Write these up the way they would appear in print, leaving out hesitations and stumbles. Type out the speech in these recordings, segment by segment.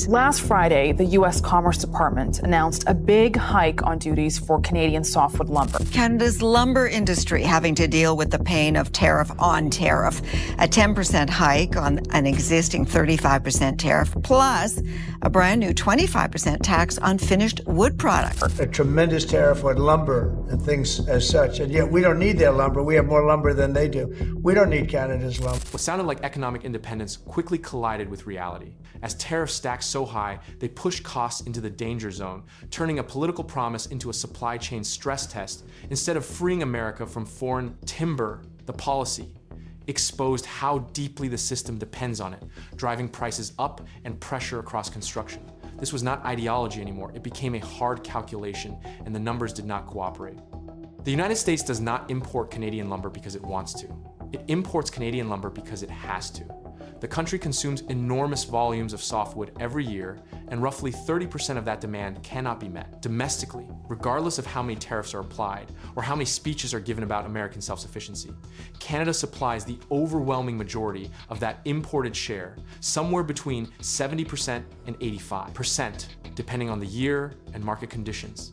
Last Friday, the U.S. Commerce Department announced a big hike on duties for Canadian softwood lumber. Canada's lumber industry having to deal with the pain of tariff on tariff. A 10% hike on an existing 35% tariff, plus a brand new 25% tax on finished wood products. A tremendous tariff on lumber and things as such, and yet we don't need their lumber. We have more lumber than they do. We don't need Canada's lumber. What sounded like economic independence quickly collided with reality. As tariffs stacked so high, they pushed costs into the danger zone, turning a political promise into a supply chain stress test. Instead of freeing America from foreign timber, the policy exposed how deeply the system depends on it, driving prices up and pressure across construction. This was not ideology anymore. It became a hard calculation, and the numbers did not cooperate. The United States does not import Canadian lumber because it wants to. It imports Canadian lumber because it has to. The country consumes enormous volumes of softwood every year, and roughly 30% of that demand cannot be met domestically, regardless of how many tariffs are applied or how many speeches are given about American self-sufficiency. Canada supplies the overwhelming majority of that imported share, somewhere between 70% and 85%, depending on the year and market conditions.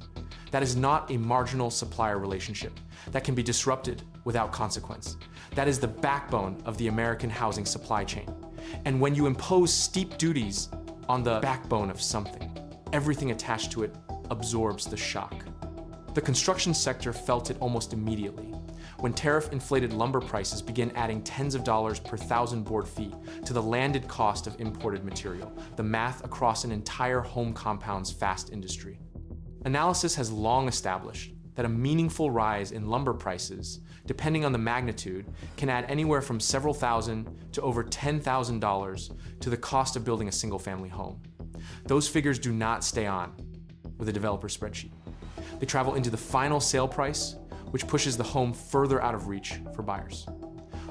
That is not a marginal supplier relationship that can be disrupted without consequence. That is the backbone of the American housing supply chain. And when you impose steep duties on the backbone of something, everything attached to it absorbs the shock. The construction sector felt it almost immediately, when tariff-inflated lumber prices began adding tens of dollars per thousand board feet to the landed cost of imported material, the math across an entire home compound's fast industry. Analysis has long established that a meaningful rise in lumber prices, depending on the magnitude, can add anywhere from several thousand to over $10,000 to the cost of building a single-family home. Those figures do not stay on with a developer spreadsheet. They travel into the final sale price, which pushes the home further out of reach for buyers.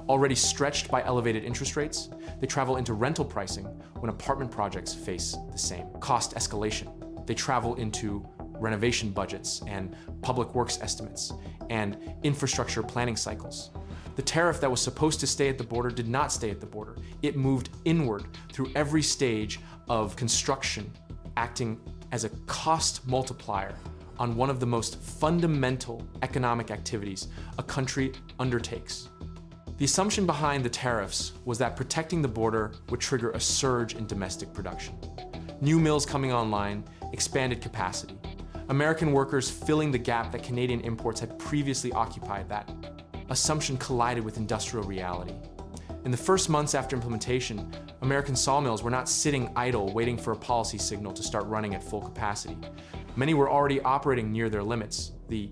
Already stretched by elevated interest rates, they travel into rental pricing when apartment projects face the same cost escalation. They travel into renovation budgets and public works estimates and infrastructure planning cycles. The tariff that was supposed to stay at the border did not stay at the border. It moved inward through every stage of construction, acting as a cost multiplier on one of the most fundamental economic activities a country undertakes. The assumption behind the tariffs was that protecting the border would trigger a surge in domestic production. New mills coming online expanded capacity. American workers filling the gap that Canadian imports had previously occupied. That assumption collided with industrial reality. In the first months after implementation, American sawmills were not sitting idle waiting for a policy signal to start running at full capacity. Many were already operating near their limits. The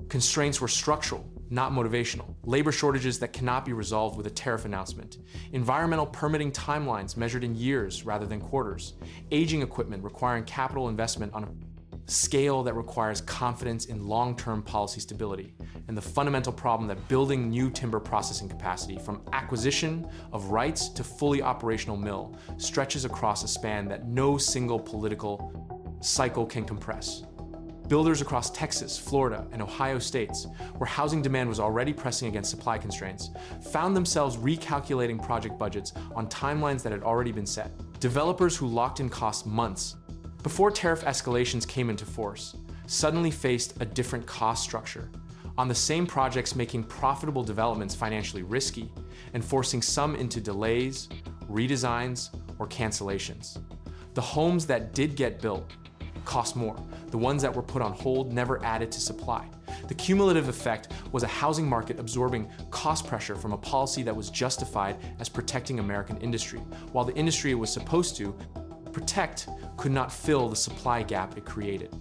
constraints were structural, not motivational. Labor shortages that cannot be resolved with a tariff announcement. Environmental permitting timelines measured in years rather than quarters. Aging equipment requiring capital investment on a scale that requires confidence in long-term policy stability, and the fundamental problem that building new timber processing capacity from acquisition of rights to fully operational mill stretches across a span that no single political cycle can compress. Builders across Texas, Florida, and Ohio states, where housing demand was already pressing against supply constraints, found themselves recalculating project budgets on timelines that had already been set. Developers who locked in costs months before tariff escalations came into force suddenly faced a different cost structure, on the same projects making profitable developments financially risky and forcing some into delays, redesigns, or cancellations. The homes that did get built cost more. The ones that were put on hold never added to supply. The cumulative effect was a housing market absorbing cost pressure from a policy that was justified as protecting American industry, while the industry it was supposed to protect could not fill the supply gap it created.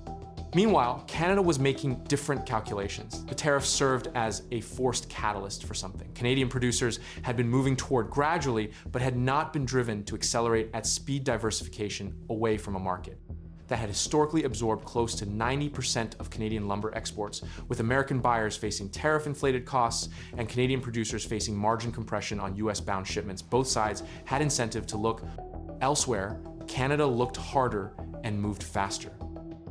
Meanwhile, Canada was making different calculations. The tariffs served as a forced catalyst for something. Canadian producers had been moving toward gradually, but had not been driven to accelerate at speed diversification away from a market that had historically absorbed close to 90% of Canadian lumber exports, with American buyers facing tariff-inflated costs and Canadian producers facing margin compression on US-bound shipments. Both sides had incentive to look elsewhere. Canada looked harder and moved faster.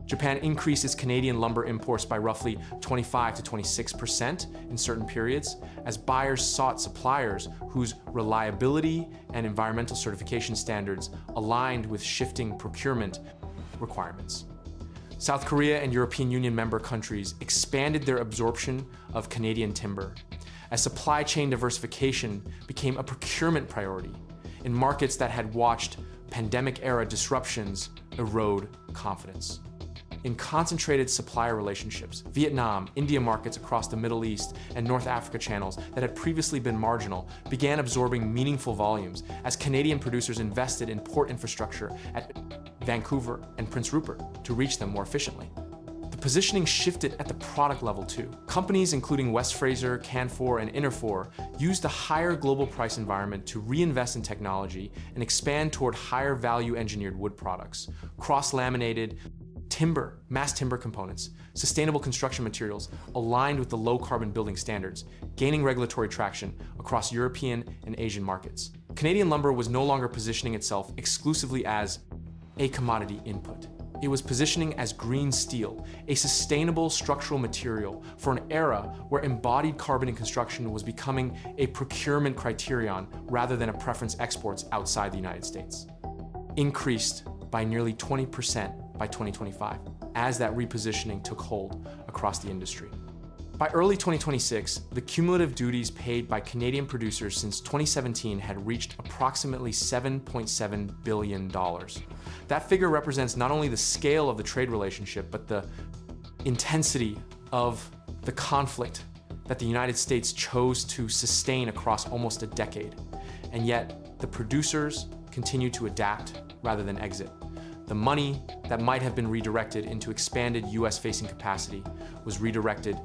Japan increased its Canadian lumber imports by roughly 25 to 26% in certain periods, as buyers sought suppliers whose reliability and environmental certification standards aligned with shifting procurement requirements. South Korea and European Union member countries expanded their absorption of Canadian timber, as supply chain diversification became a procurement priority in markets that had watched pandemic-era disruptions erode confidence. In concentrated supplier relationships, Vietnam, India markets across the Middle East, and North Africa channels that had previously been marginal began absorbing meaningful volumes as Canadian producers invested in port infrastructure at Vancouver and Prince Rupert to reach them more efficiently. The positioning shifted at the product level too. Companies including West Fraser, Canfor, and Interfor used the higher global price environment to reinvest in technology and expand toward higher value engineered wood products, cross-laminated timber, mass timber components, sustainable construction materials aligned with the low carbon building standards, gaining regulatory traction across European and Asian markets. Canadian lumber was no longer positioning itself exclusively as a commodity input. It was positioning as green steel, a sustainable structural material for an era where embodied carbon in construction was becoming a procurement criterion rather than a preference exports outside the United States. Increased by nearly 20% by 2025, as that repositioning took hold across the industry. By early 2026, the cumulative duties paid by Canadian producers since 2017 had reached approximately $7.7 billion. That figure represents not only the scale of the trade relationship, but the intensity of the conflict that the United States chose to sustain across almost a decade. And yet, the producers continue to adapt rather than exit. The money that might have been redirected into expanded US-facing capacity was redirected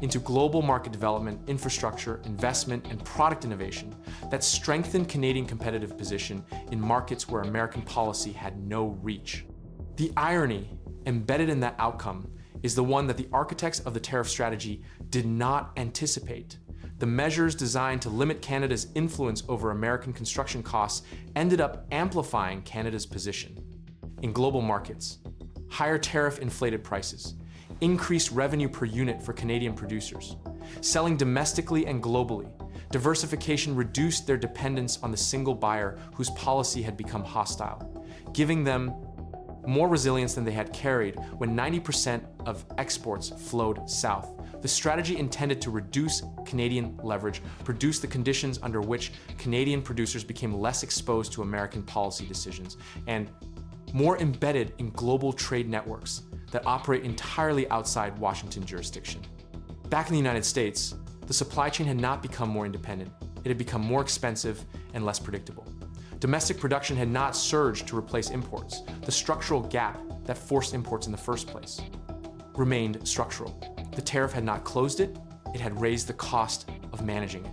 into global market development, infrastructure, investment, and product innovation that strengthened Canadian competitive position in markets where American policy had no reach. The irony embedded in that outcome is the one that the architects of the tariff strategy did not anticipate. The measures designed to limit Canada's influence over American construction costs ended up amplifying Canada's position in global markets. Higher tariff-inflated prices, increased revenue per unit for Canadian producers. Selling domestically and globally, diversification reduced their dependence on the single buyer whose policy had become hostile, giving them more resilience than they had carried when 90% of exports flowed south. The strategy intended to reduce Canadian leverage produced the conditions under which Canadian producers became less exposed to American policy decisions and more embedded in global trade networks that operate entirely outside Washington jurisdiction. Back in the United States, the supply chain had not become more independent. It had become more expensive and less predictable. Domestic production had not surged to replace imports. The structural gap that forced imports in the first place remained structural. The tariff had not closed it, it had raised the cost of managing it.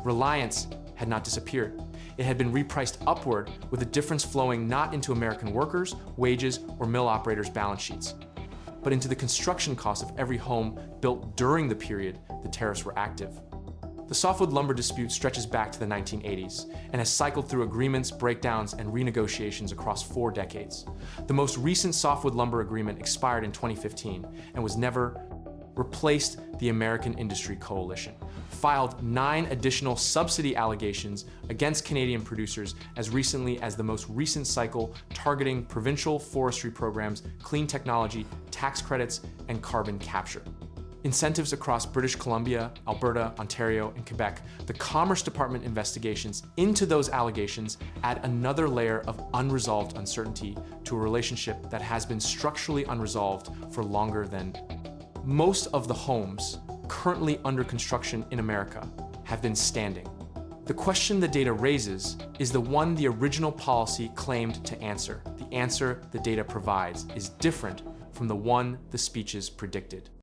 Reliance had not disappeared. It had been repriced upward, with the difference flowing not into American workers, wages, or mill operators' balance sheets, but into the construction cost of every home built during the period the tariffs were active. The softwood lumber dispute stretches back to the 1980s and has cycled through agreements, breakdowns, and renegotiations across 4 decades. The most recent softwood lumber agreement expired in 2015 and was never replaced. The American Industry Coalition filed 9 additional subsidy allegations against Canadian producers as recently as the most recent cycle, targeting provincial forestry programs, clean technology, tax credits, and carbon capture. Incentives across British Columbia, Alberta, Ontario, and Quebec, the Commerce Department investigations into those allegations add another layer of unresolved uncertainty to a relationship that has been structurally unresolved for longer than. Most of the homes currently under construction in America have been standing. The question the data raises is the one the original policy claimed to answer. The answer the data provides is different from the one the speeches predicted.